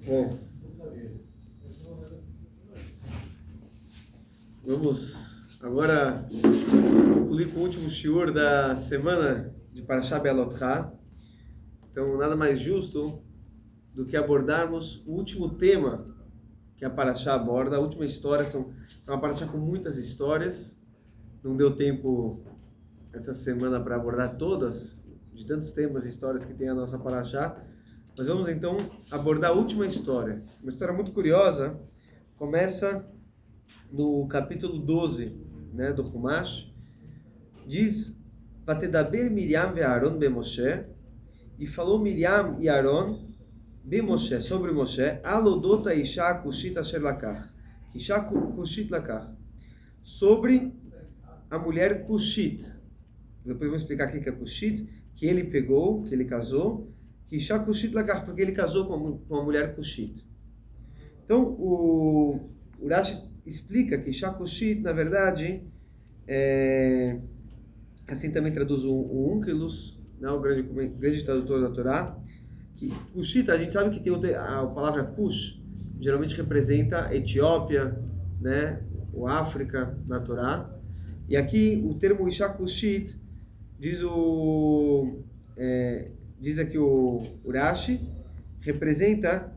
Bom, vamos agora concluir com o último shiur da semana de Parashá Be'alotcha. Então, nada mais justo do que abordarmos o último tema que a Parashá aborda, a última história. É uma Parashá com muitas histórias. Não deu tempo essa semana para abordar todas, de tantos temas e histórias que tem a nossa Parashá. Mas vamos então abordar a última história. Uma história muito curiosa. Começa no capítulo 12, né, do Chumash. Diz: Vatedaber Miriam ve Aaron be Moshe. E falou Miriam e Aaron be Moshe, sobre Moshe, alodota isha kushit asher lakach. Isha kushit lakach. Sobre a mulher Kushit. Depois vamos explicar o que é Kushit, que ele pegou, que ele casou. Isha kushit lakach, porque ele casou com a mulher Kushit. Então, o Rashi explica que Isha kushit, na verdade, assim também traduz o Onkelos, né, o grande tradutor da Torá, que Kushit, a gente sabe que tem a palavra Kush, geralmente representa Etiópia, né, ou África na Torá. E aqui o termo Isha kushit diz aqui o Rashi, representa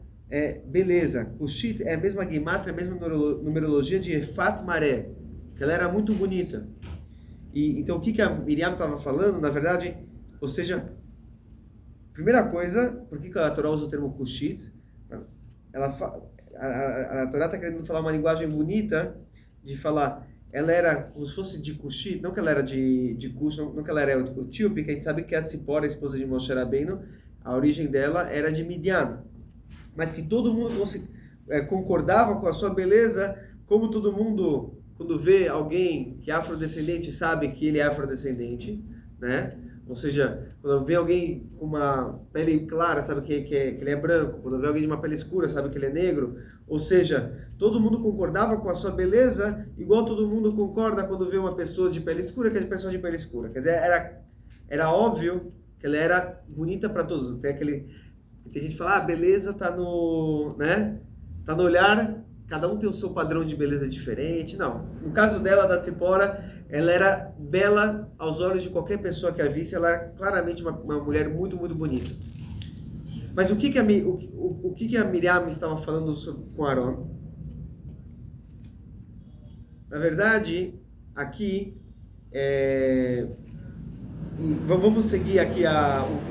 beleza. Kushit é a mesma gematria, a mesma numerologia de Efat Maré, que ela era muito bonita. E então o que a Miriam estava falando, na verdade, ou seja, primeira coisa, por que a Torá usa o termo Kushit? A Torá está querendo falar uma linguagem bonita, de falar, ela era como se fosse de Kushit, não que ela era de Kush, não que ela era etíope, que a gente sabe que a Tzipora, a esposa de Moshe Rabbeinu, a origem dela era de Midian, mas que todo mundo concordava com a sua beleza, como todo mundo, quando vê alguém que é afrodescendente, sabe que ele é afrodescendente, né? Ou seja, quando vê alguém com uma pele clara, sabe que ele é branco. Quando vê alguém de uma pele escura, sabe que ele é negro. Ou seja, todo mundo concordava com a sua beleza, igual todo mundo concorda quando vê uma pessoa de pele escura, que é a pessoa de pele escura. Quer dizer, era óbvio que ela era bonita para todos. Tem gente que fala, beleza tá no, né? Tá no olhar, cada um tem o seu padrão de beleza diferente. Não, no caso dela, da Tzipora, ela era bela aos olhos de qualquer pessoa que a visse. Ela era claramente uma mulher muito, muito bonita. Mas o que a Miriam estava falando com Aaron? Na verdade, aqui, vamos seguir aqui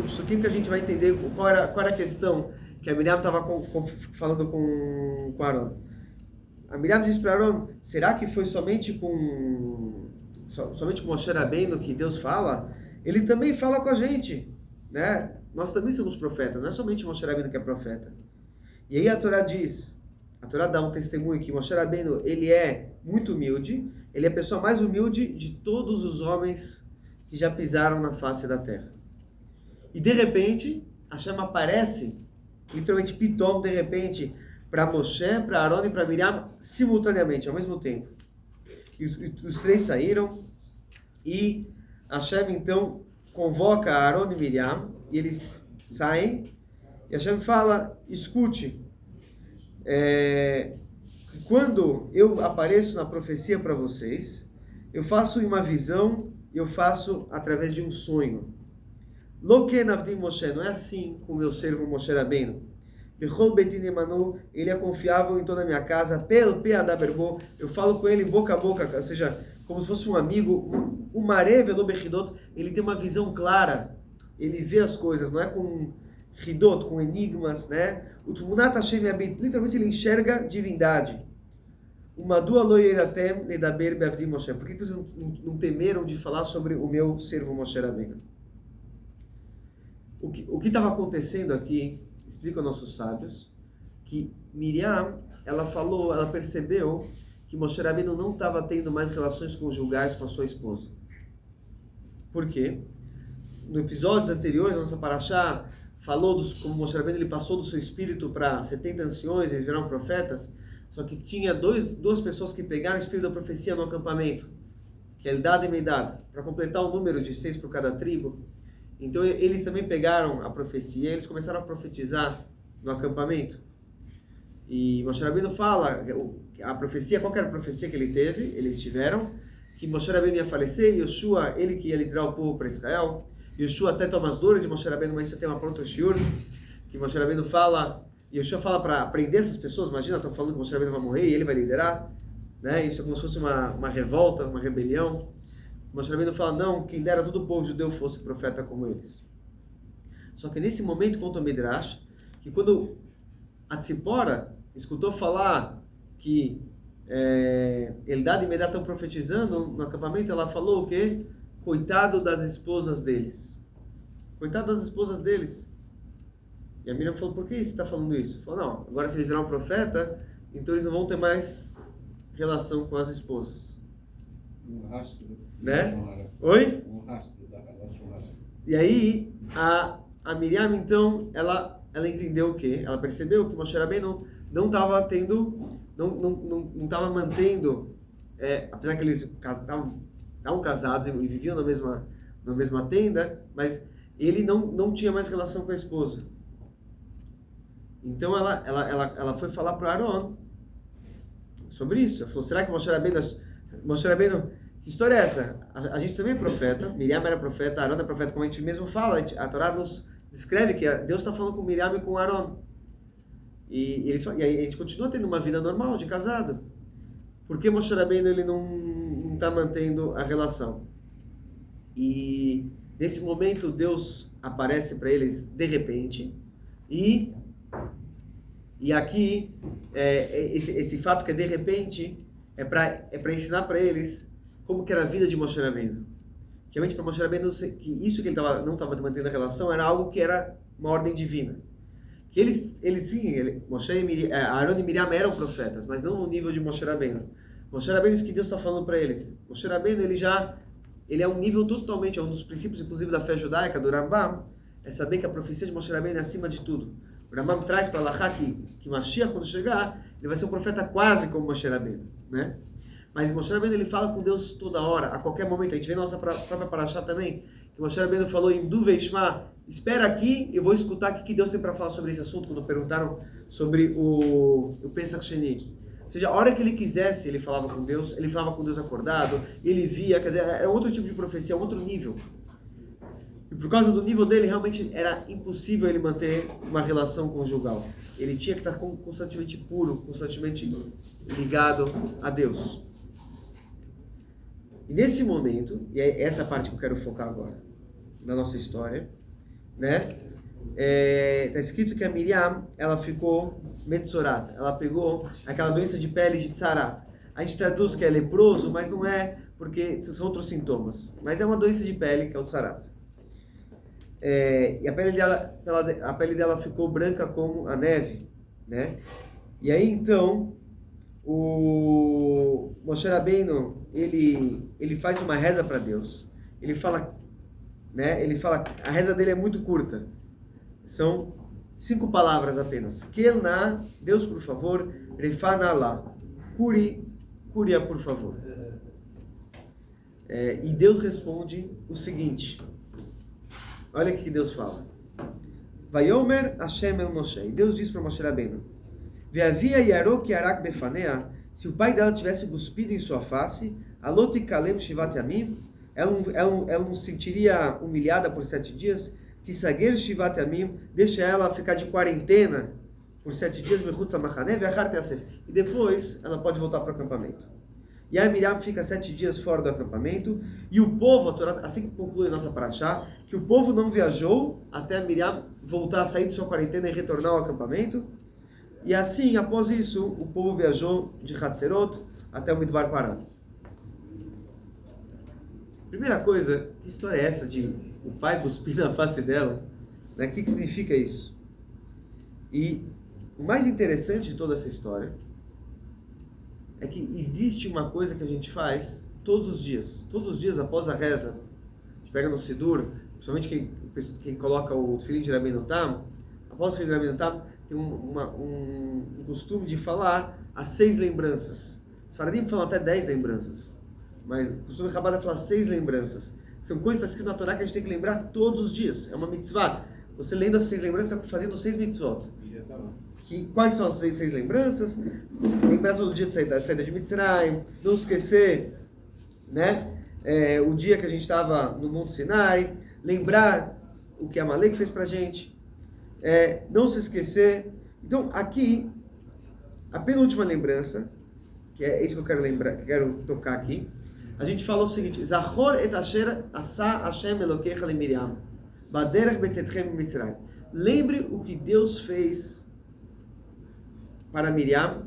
o psukim, que a gente vai entender qual era a questão que a Miriam estava falando com Aaron. A Miriam disse para Aaron, será que foi somente com Moshe Rabbeinu que Deus fala? Ele também fala com a gente, né? Nós também somos profetas, não é somente Moshe Rabbeinu que é profeta. E aí a Torá dá um testemunho que Moshe Rabbeinu, ele é muito humilde, ele é a pessoa mais humilde de todos os homens que já pisaram na face da terra. E de repente, a chama aparece, literalmente pitom, de repente, para Moshe, para Aaron e para Miriam, simultaneamente, ao mesmo tempo. E os três saíram, e Hashem então convoca Aaron e Miriam, e eles saem, e Hashem fala, escute, quando eu apareço na profecia para vocês, eu faço uma visão, eu faço através de um sonho. Lo ken avdi Moshe, não é assim com o meu servo Moshe Rabbeinu. Ele é confiável em toda a minha casa, eu falo com ele boca a boca, ou seja, como se fosse um amigo. O Maré velo bechidot, ele tem uma visão clara, ele vê as coisas, não é com hidot, com enigmas, né? O Tmunat Hashem Yabit, literalmente ele enxerga divindade. Umadua lo yeratem ledaber beavdi Moshe, por que vocês não temeram de falar sobre o meu servo Moshe Rabbeinu? O que estava acontecendo aqui, explicam nossos sábios, que Miriam, ela percebeu que Moshe Rabbeinu não estava tendo mais relações conjugais com a sua esposa. Por quê? No episódios anteriores, nossa Parashá falou como Moshe Rabbeinu ele passou do seu espírito para 70 anciões, eles viraram profetas, só que tinha duas pessoas que pegaram o espírito da profecia no acampamento, que é Eldad e Medad, para completar o número de 6 por cada tribo. Então eles também pegaram a profecia, eles começaram a profetizar no acampamento. E Moshe Rabbeinu fala, a profecia, qual era a profecia que ele teve? Eles tiveram que Moshe Rabbeinu ia falecer, Yoshua, ele que ia liderar o povo para Israel. Yoshua até toma as dores de Moshe Rabbeinu, mas isso tem uma pronta shiur, que Moshe Rabbeinu fala, Yoshua fala para prender essas pessoas, imagina, estão falando que Moshe Rabbeinu vai morrer e ele vai liderar, né? Isso é como se fosse uma revolta, uma rebelião. Moshe Rabbeinu fala, não, quem dera todo o povo judeu fosse profeta como eles. Só que nesse momento, conta o Midrash, que quando a Tzipora escutou falar que Eldad e Medad estão profetizando no acampamento, ela falou o quê? Coitado das esposas deles. Coitado das esposas deles. E a Miriam falou, por que você está falando isso? Falou, não, agora se eles virar um profeta, então eles não vão ter mais relação com as esposas. Um rastro. Né? Oi? Um rastro da relação. E aí, a Miriam, então, ela entendeu o quê? Ela percebeu que Moshe Rabbeinu não estava tendo, não estava mantendo, apesar que eles estavam casados e viviam na mesma tenda, mas ele não tinha mais relação com a esposa. Então ela foi falar para Aaron sobre isso. Ela falou, será que Moshe Rabbeinu, que história é essa? A gente também é profeta, Miriam era profeta, Aaron é profeta, como a gente mesmo fala, a Torá nos descreve que Deus está falando com Miriam e com Aaron. E aí a gente continua tendo uma vida normal, de casado. Por que Moshe Rabbeinu ele não está mantendo a relação? E nesse momento Deus aparece para eles de repente e aqui esse fato que é de repente é para ensinar para eles como que era a vida de Moshe Rabbeinu. Realmente para Moshe Rabbeinu que isso que ele não estava mantendo a relação era algo que era uma ordem divina. Que Aaron e Miriam eram profetas, mas não no nível de Moshe Rabbeinu. Moshe Rabbeinu, isso que Deus está falando para eles. Moshe Rabbeinu, ele é um nível totalmente, é um dos princípios, inclusive, da fé judaica, do Rambam, é saber que a profecia de Moshe Rabbeinu é acima de tudo. O Rambam traz para Allahá que Mashiach, quando chegar, ele vai ser um profeta quase como Moshe Rabbeinu, né? Mas Moshe Rabbeinu, ele fala com Deus toda hora, a qualquer momento. A gente vê na nossa própria paraxá também, que Moshe Rabbeinu falou em Duveishma, espera aqui, eu vou escutar o que Deus tem para falar sobre esse assunto, quando perguntaram sobre o Pesach Sheni. Ou seja, a hora que ele quisesse, ele falava com Deus acordado, ele via, quer dizer, é outro tipo de profecia, outro nível. E por causa do nível dele, realmente era impossível ele manter uma relação conjugal. Ele tinha que estar constantemente puro, constantemente ligado a Deus. E nesse momento, e é essa parte que eu quero focar agora, na nossa história, né? Está escrito que a Miriam, ela ficou metzorat, ela pegou aquela doença de pele de tzarat. A gente traduz que é leproso, mas não é, porque são outros sintomas. Mas é uma doença de pele, que é o tzarat. E a pele dela ficou branca como a neve, né? E aí então o Moshe Rabbeinu, ele faz uma reza para Deus. Ele fala, a reza dele é muito curta. São 5 palavras apenas. Kelna, Deus por favor, Refana lá, curia por favor. E Deus responde o seguinte. Olha o que Deus fala. Vayomer Hashem el Moshe. E Deus diz para Moshe Rabbeinu: Ve'avia yarok yarak befanea. Se o pai dela tivesse cuspido em sua face, alot kalem shivat yamim, ela não se sentiria humilhada por 7 dias. Tisager shivat yamim, deixa ela ficar de quarentena por 7 dias. Mechutz hamachane ve'achar teasef. E depois ela pode voltar para o acampamento. E a Miriam fica 7 dias fora do acampamento, e o povo, a Torá, assim que conclui a nossa paraxá, que o povo não viajou até a Miriam voltar a sair de sua quarentena e retornar ao acampamento. E assim, após isso, o povo viajou de Hatzerot até o Midbar Paran. Primeira coisa, que história é essa de o pai cuspir na face dela? Né? O que significa isso? E o mais interessante de toda essa história é que existe uma coisa que a gente faz todos os dias após a reza. A gente pega no Sidur, principalmente quem coloca o Tefilin de Rabbeinu Tam, após o Tefilin de Rabbeinu Tam, tem um costume de falar as 6 lembranças. Os faradim falam até 10 lembranças, mas o costume de Chabad é falar 6 lembranças. São coisas que estão escritas na Torá que a gente tem que lembrar todos os dias. É uma mitzvah. Você lendo as 6 lembranças, está fazendo 6 mitzvot. Quais são as seis lembranças? Lembrar todo dia da saída de Mitzrayim, não esquecer, né? O dia que a gente estava no Monte Sinai, lembrar o que Amalek fez pra gente, não se esquecer. Então, aqui, a penúltima lembrança, que é isso que eu quero lembrar, que quero tocar aqui, a gente fala o seguinte: Zachor et asher asa Hashem Elokecha le Miriam, baderech betzetchem Mitzrayim. Lembre o que Deus fez para Miriam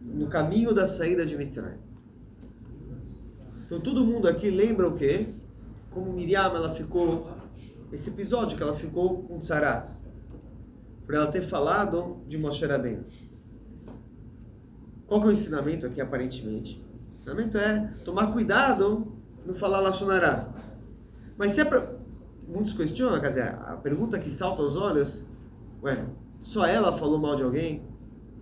no caminho da saída de Mitzrayim. Então todo mundo aqui lembra o quê? Como Miriam, ela ficou, esse episódio que ela ficou com Tsarat, por ela ter falado de Moshe Rabbeinu. Qual que é o ensinamento aqui, aparentemente? O ensinamento é tomar cuidado no falar Lashon Hará. Mas se é para... Muitos questionam, quer dizer, a pergunta que salta aos olhos, só ela falou mal de alguém?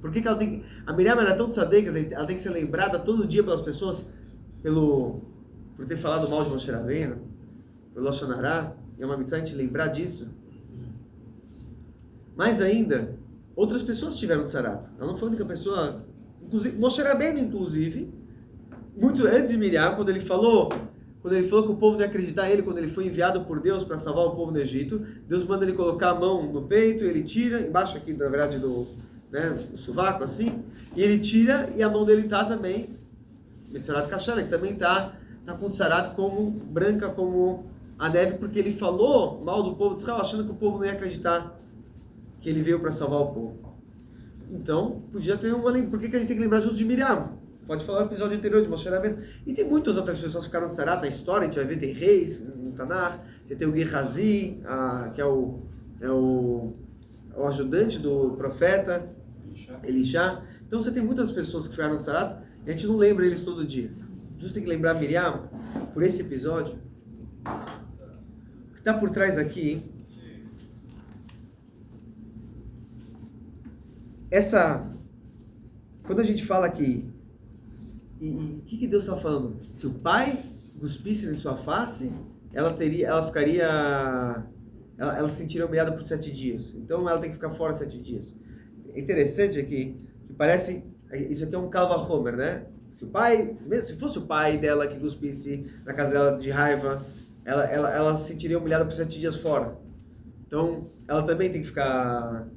Por que ela tem... A Miriam era tão tzadek, ela tem que ser lembrada todo dia pelas pessoas por ter falado mal de Moshe Rabbeinu, pelo Lashon Hará? É uma mitzvah a gente lembrar disso. Mais ainda, outras pessoas tiveram tzarat. Ela não foi a única pessoa... Inclusive, Moshe Rabbeinu, inclusive, muito antes de Miriam, quando ele falou que o povo não ia acreditar nele, quando ele foi enviado por Deus para salvar o povo no Egito, Deus manda ele colocar a mão no peito, ele tira, embaixo aqui, na verdade, do sovaco, assim, e ele tira, e a mão dele está também, Metzorat Kasher, que também está com tzarat como branca como a neve, porque ele falou mal do povo de Israel, achando que o povo não ia acreditar que ele veio para salvar o povo. Então, podia ter uma... Por que a gente tem que lembrar justo de Miriam? Pode falar o episódio anterior de Moshe Rabbeinu. E tem muitas outras pessoas que ficaram de Tzarat na história, a gente vai ver, tem reis no Tanakh, você tem o Gehazi, que é o ajudante do profeta, Elisha. Então você tem muitas pessoas que ficaram de Tzarat, e a gente não lembra eles todo dia. Justo tem que lembrar Miriam, por esse episódio. O que está por trás aqui... Quando a gente fala que... o que Deus está falando? Se o pai cuspisse em sua face, ela se sentiria humilhada por 7 dias. Então ela tem que ficar fora 7 dias. É interessante aqui, que parece... Isso aqui é um Kalva Homer, né? Se fosse o pai dela que cuspisse na casa dela de raiva, ela se sentiria humilhada por 7 dias fora. Então ela também tem que ficar...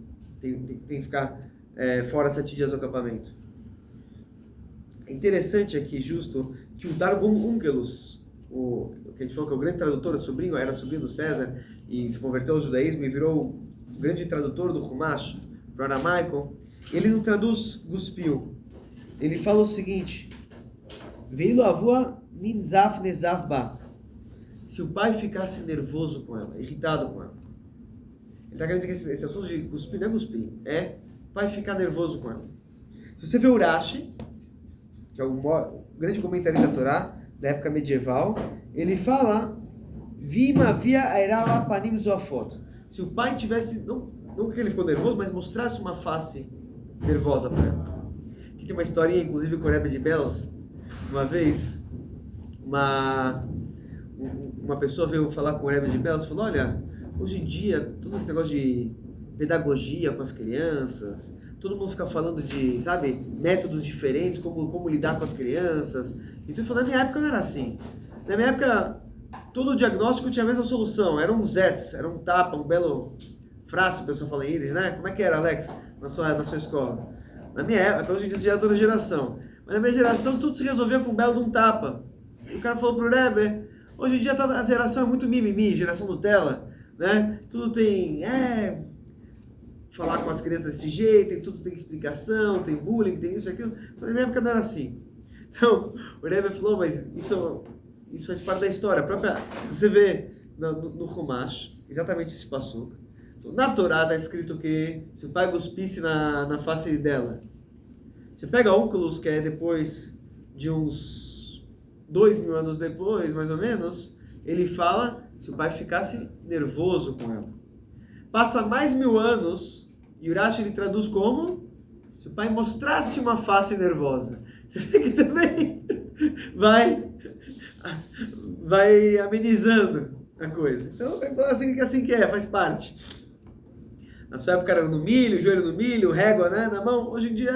Tem que ficar fora 7 dias do acampamento. É interessante aqui, justo, que o Targum Onkelos, o que a gente falou que é o grande tradutor, era sobrinho do César, e se converteu ao judaísmo e virou o grande tradutor do Chumash para o aramaico, ele não traduz guspiu. Ele fala o seguinte: Veilo avua min zaf nezaf ba. Se o pai ficasse nervoso com ela, irritado com ela. Ele está querendo dizer que esse assunto de cuspir não é cuspir, vai ficar nervoso com ela. Se você vê o Rashi, que é o grande comentarista da Torá da época medieval, ele fala: Vima via airala panim zoafot. Se o pai tivesse, não que ele ficou nervoso, mas mostrasse uma face nervosa para ela. Aqui tem uma historinha, inclusive, com o Rebbe de Belz. Uma vez, uma pessoa veio falar com o Rebbe de Belz e falou: olha, hoje em dia, todo esse negócio de pedagogia com as crianças, todo mundo fica falando de, métodos diferentes, como lidar com as crianças. E tu falou, na minha época não era assim. Na minha época, todo o diagnóstico tinha a mesma solução. Era um Zets, era um tapa, um belo frasco, o pessoal fala em Yiddish, né? Como é que era, Alex, na sua escola? Na minha época, hoje em dia, já é toda geração. Mas na minha geração, tudo se resolvia com um belo de um tapa. E o cara falou pro Rebbe, hoje em dia a geração é muito mimimi, geração Nutella, né? Tudo tem... falar com as crianças desse jeito, tudo tem explicação, tem bullying, tem isso e aquilo. Na minha época não era assim. Então, o Rebbe falou, mas isso faz parte da história. Se você vê no Chumash, exatamente isso passou. Na Torá está escrito que se o pai cuspisse na face dela, você pega Onkelos, que é depois de uns 2000 anos depois, mais ou menos, ele fala se o pai ficasse nervoso com ela. Passa mais 1000 anos, e Urashi ele traduz como? Se o pai mostrasse uma face nervosa. Você vê que também vai amenizando a coisa. Então, assim que é, faz parte. Na sua época era no milho, joelho no milho, régua, né, na mão. Hoje em dia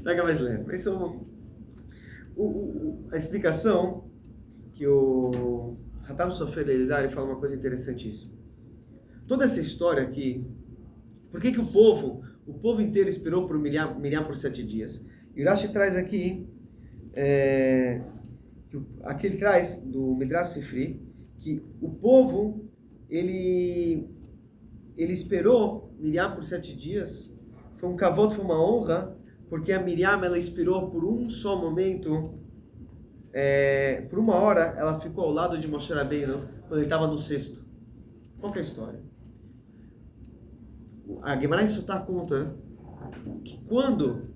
pega mais leve. Isso, a explicação que o Hatam Sofer ele fala uma coisa interessantíssima. Toda essa história aqui, por que o povo inteiro esperou por Miriam por 7 dias? E o Rashi traz aqui, aqui ele traz do Midrash Sifri, que o povo, ele esperou Miriam por 7 dias, foi um kavod, foi uma honra, porque a Miriam, ela esperou por um só momento, por 1 hora, ela ficou ao lado de Moshe Rabbeinu, quando ele estava no cesto. Qual que é a história? A Gemara em Sotá conta que quando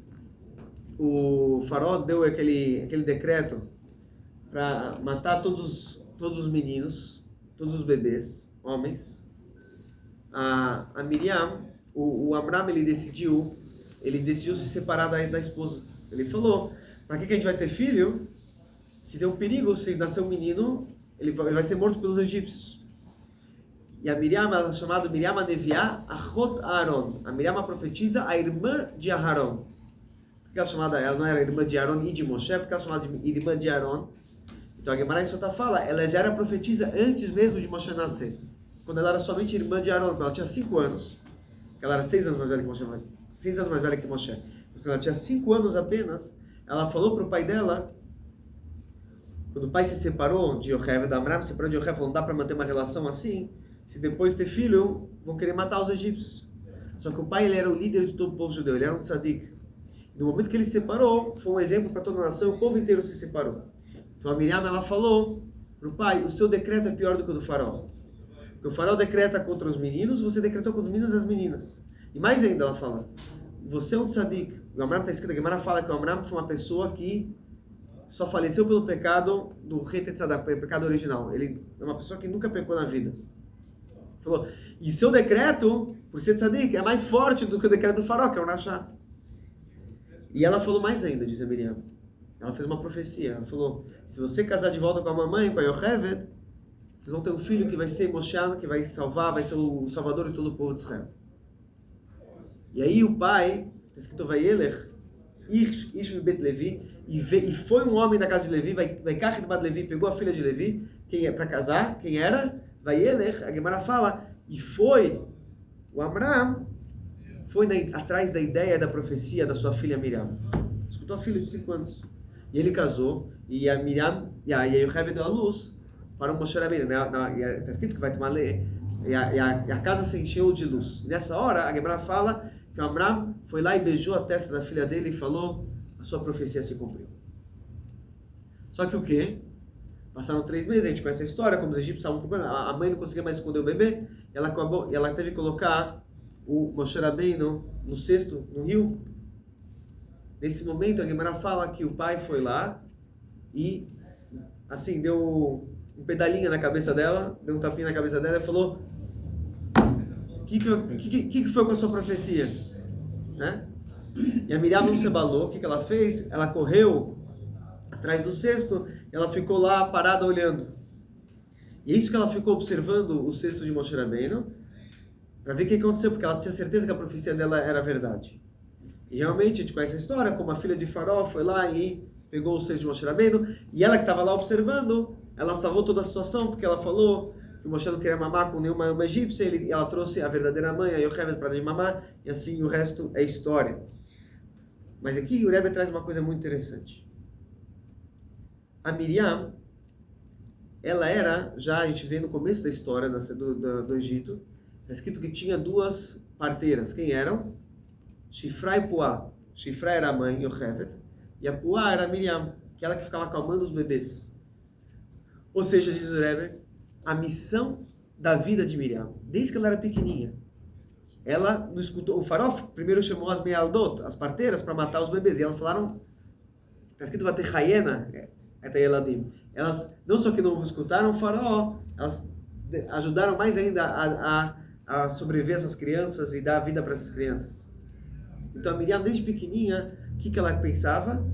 o faraó deu aquele decreto para matar todos os meninos, todos os bebês, homens, a Miriam, o Amram, ele decidiu se separar da esposa. Ele falou, para que a gente vai ter filho? Se tem um perigo, se nascer um menino, ele vai ser morto pelos egípcios. E a Miriam, ela é chamada Miriam Aneviá Achot Aaron. A Miriam profetiza a irmã de Aharon. Porque ela não era irmã de Aaron e de Moshe, porque ela é chamada de irmã de Aaron. Então a Gemara em Sotá fala, ela já era profetisa antes mesmo de Moshe nascer. Quando ela era somente irmã de Aaron, quando ela tinha 5 anos. Ela era 6 anos mais velha que Moshe. 6 anos mais velha que Moshe. Quando ela tinha 5 anos apenas, ela falou para o pai dela, quando o pai se separou de Yocheved, da Amram se separou de Yocheved, falou, não dá para manter uma relação assim, se depois ter filho, vão querer matar os egípcios. Só que o pai, ele era o líder de todo o povo judeu, ele era um tzadik. No momento que ele se separou, foi um exemplo para toda a nação, o povo inteiro se separou. Então a Miriam, ela falou para o pai, o seu decreto é pior do que o do faraó. Porque o faraó decreta contra os meninos, você decretou contra os meninos e as meninas. E mais ainda, ela fala, você é um tzadik. O Amram está escrito, a Gemara fala que o Amram foi uma pessoa que só faleceu pelo pecado do rei Tetzadak, pelo pecado original. Ele é uma pessoa que nunca pecou na vida. Falou, e seu decreto, por ser tzadik, é mais forte do que o decreto do faraó, que é o Rashá. E ela falou mais ainda, diz a Miriam. Ela fez uma profecia. Ela falou, se você casar de volta com a mamãe, com a Yocheved, vocês vão ter um filho que vai ser Moshe, que vai salvar, vai ser o salvador de todo o povo de Israel. E aí o pai, está escrito Vayelech, Ish Bet Levi, e foi um homem da casa de Levi, vai Kach de Levi, pegou a filha de Levi, para casar, quem era? Vayelech, a Gemara fala, e foi o Amram, foi atrás da ideia da profecia da sua filha Miriam. Escutou a filha de 5 anos. E ele casou, e a Miriam, e a Yocheved deu a luz para o Moshe Rabbeinu. Está escrito que vai tomar lei, e a casa se encheu de luz. E nessa hora, a Gemara fala que o Amram foi lá e beijou a testa da filha dele e falou, a sua profecia se cumpriu. Só que o quê? Passaram 3 meses, a gente conhece a história, como os egípcios estavam procurando, a mãe não conseguia mais esconder o bebê, e ela teve que colocar o Moshe Rabbeinu no cesto, no rio. Nesse momento, a Gemara fala que o pai foi lá e, assim, deu um pedalinho na cabeça dela, deu um tapinha na cabeça dela e falou, o que foi com a sua profecia? Né? E a Miriam não se abalou, o que ela fez? Ela correu atrás do cesto, e ela ficou lá parada olhando. E é isso que ela ficou observando o cesto de Moshe Rabbeinu, para ver o que aconteceu, porque ela tinha certeza que a profecia dela era verdade. E realmente, a gente conhece a história, como a filha de Faraó foi lá e pegou o cesto de Moshe Rabbeinu, e ela que estava lá observando, ela salvou toda a situação, porque ela falou que o Moshe não queria mamar com nenhuma egípcia, ela trouxe a verdadeira mãe, a Yocheved, para dar de mamar, e assim o resto é história. Mas aqui o Rebbe traz uma coisa muito interessante. A Miriam, ela era, já a gente vê no começo da história do Egito, está escrito que tinha 2 parteiras. Quem eram? Shifra e Puá. Shifra era a mãe, Yocheved, e a Puá era a Miriam, aquela que ficava acalmando os bebês. Ou seja, diz o Rebbe, a missão da vida de Miriam, desde que ela era pequenininha, ela não escutou. O faraó primeiro chamou as mealdot, as parteiras, para matar os bebês, e elas falaram, está escrito vai ter Hayena, elas não só que não escutaram o faraó, elas ajudaram mais ainda a sobreviver essas crianças e dar vida para essas crianças. Então a Miriam, desde pequenininha, o que ela pensava?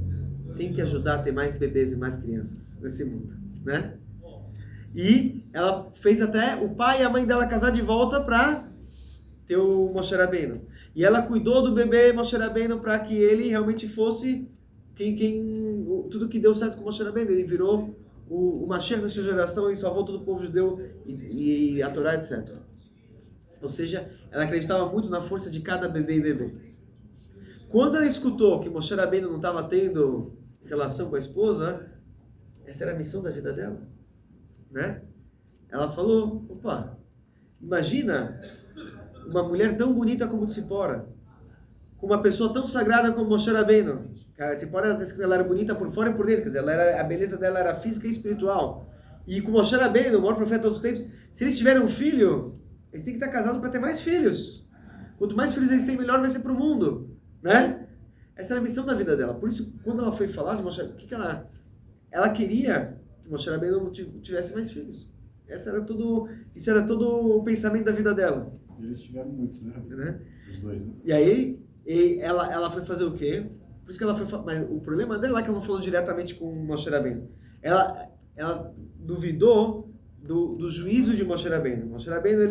Tem que ajudar a ter mais bebês e mais crianças nesse mundo, né? E ela fez até o pai e a mãe dela casar de volta para ter o Moshe Rabbeinu. E ela cuidou do bebê Moshe Rabbeinu para que ele realmente fosse tudo que deu certo com o Moshe Rabbeinu. Ele virou o Mashiach da sua geração e salvou todo o povo judeu e a Torá, etc. Ou seja, ela acreditava muito na força de cada bebê e bebê. Quando ela escutou que Moshe Rabbeinu não estava tendo relação com a esposa, essa era a missão da vida dela, né? Ela falou, opa, imagina uma mulher tão bonita como Tzipora, com uma pessoa tão sagrada como Moshe Rabbeinu. A Tzipora, ela era bonita por fora e por dentro, quer dizer, a beleza dela era física e espiritual. E com Moshe Rabbeinu, o maior profeta de todos os tempos, se eles tiverem um filho, eles têm que estar casados para ter mais filhos. Quanto mais filhos eles têm, melhor vai ser para o mundo, né? Essa era a missão da vida dela. Por isso, quando ela foi falar de Moshe, ela queria que Moshe Rabbeinu tivesse mais filhos. Isso era todo o pensamento da vida dela. Eles tiveram muitos, né? Os dois, né? E aí, ela foi fazer o quê? Por isso que ela foi. Mas o problema dela é que ela não falou diretamente com Moshe Rabbeinu. Ela duvidou do juízo de Moshe Rabbeinu. Moshe Rabbeinu,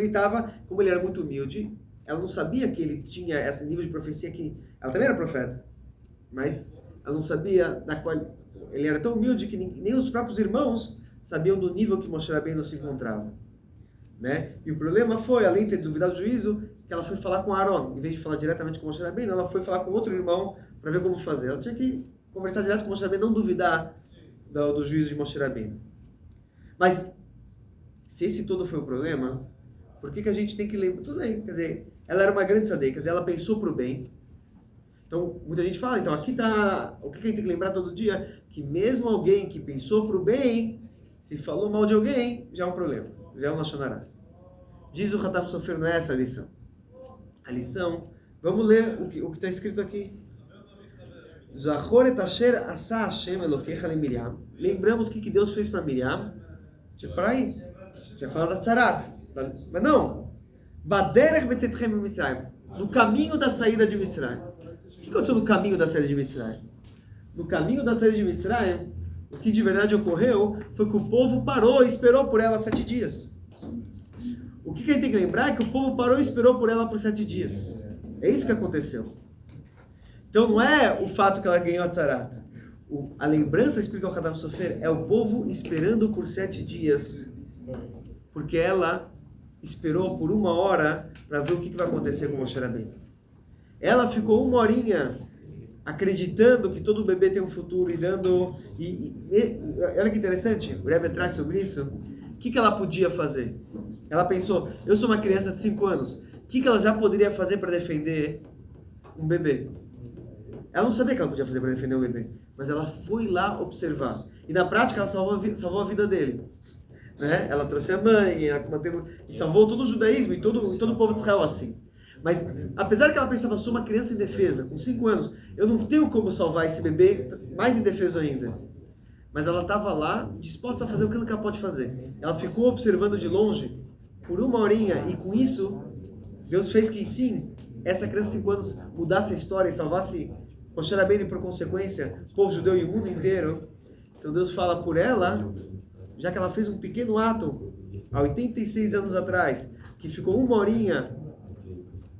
como ele era muito humilde, ela não sabia que ele tinha esse nível de profecia que ela também era profeta, mas ela não sabia da qual ele era tão humilde que nem os próprios irmãos sabiam do nível que Moshe Rabbeinu se encontrava, né? E o problema foi, além de ter duvidado do juízo, que ela foi falar com Aaron, em vez de falar diretamente com Moshe Rabbeinu, ela foi falar com outro irmão para ver como fazer. Ela tinha que conversar direto com Moshe Rabbeinu, não duvidar do juízo de Moshe Rabbeinu. Mas se esse todo foi o problema, por que a gente tem que lembrar? Tudo bem, quer dizer, ela era uma grande tzaddik, quer dizer, ela pensou para o bem. Então, muita gente fala, então aqui está, o que a gente tem que lembrar todo dia? Que mesmo alguém que pensou para o bem, se falou mal de alguém, já é um problema, já é um lashon hara. Diz o Hatam Sofer, não é essa a lição. A lição, vamos ler o que está escrito aqui. Zachor et asher asa Hashem Elokecha le Miriam. Lembramos o que Deus fez para Miriam. Para aí, tinha falado da Tzarat, mas não. Baderech betzetchem Mitzrayim, no caminho da saída de Mitzrayim. O que aconteceu no caminho da saída de Mitzrayim? No caminho da saída de Mitzrayim, o que de verdade ocorreu foi que o povo parou e esperou por ela 7 dias. O que a gente tem que lembrar é que o povo parou e esperou por ela por 7 dias. É isso que aconteceu. Então não é o fato que ela ganhou a Tzarat. A lembrança, explica o Hatam Sofer, é o povo esperando por 7 dias. Porque ela esperou por 1 hora para ver o que vai acontecer com o Moshe Rabbeinu. Ela ficou 1 horinha acreditando que todo bebê tem um futuro e dando... olha que interessante, o Rebbe traz sobre isso. O que ela podia fazer? Ela pensou, eu sou uma criança de 5 anos, o que ela já poderia fazer para defender um bebê? Ela não sabia o que ela podia fazer para defender um bebê, mas ela foi lá observar. E na prática ela salvou a vida dele. Né? Ela trouxe a mãe, e salvou todo o judaísmo e todo o povo de Israel assim. Mas, apesar que ela pensava, sou uma criança indefesa, com 5 anos, eu não tenho como salvar esse bebê mais indefeso ainda. Mas ela estava lá, disposta a fazer aquilo que ela pode fazer. Ela ficou observando de longe, por 1 horinha, e com isso, Deus fez que sim, essa criança de 5 anos mudasse a história e salvasse Moshe Rabbeinu e, por consequência, o povo judeu e o mundo inteiro. Então Deus fala por ela, já que ela fez um pequeno ato, há 86 anos atrás, que ficou 1 horinha,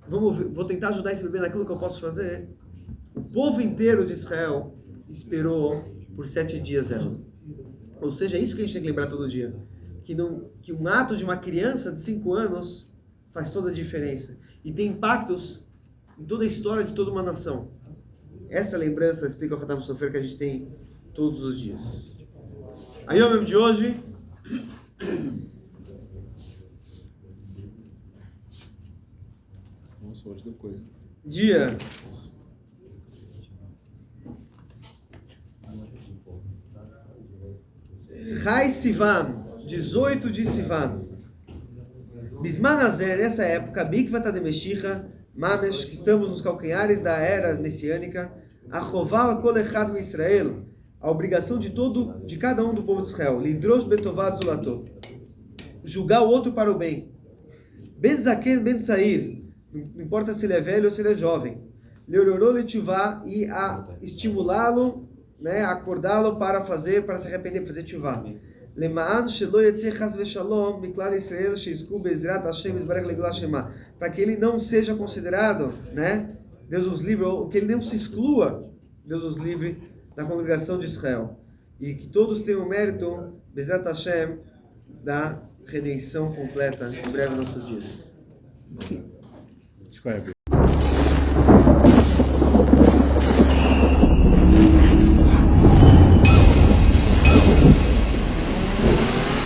vou tentar ajudar esse bebê naquilo que eu posso fazer. O povo inteiro de Israel esperou por 7 dias ela. Ou seja, é isso que a gente tem que lembrar todo dia. Que um ato de uma criança de 5 anos faz toda a diferença. E tem impactos em toda a história de toda uma nação. Essa lembrança, explica o Hatam Sofer, que a gente tem todos os dias. Aí, o mesmo de hoje... Nossa, hoje deu coisa. Dia 18 de Sivan. Bisman Azer, nessa época, Bikvata de Meshicha, Mamesh, que estamos nos calcanhares da era messiânica, Achoval Kol Echad Israel, a obrigação de cada um do povo de Israel, Lidrosh Betovad Zulato, julgar o outro para o bem. Ben Zaken, Ben Tzair, não importa se ele é velho ou se ele é jovem, Leororô Letchuvá, e a estimulá-lo, né, acordá-lo para se arrepender, para fazer tchuvá. para que ele não seja considerado, né? Deus os livre, ou que ele não se exclua, Deus os livre, da congregação de Israel. E que todos tenham o mérito, Bezrat Hashem, da redenção completa em breve nossos dias.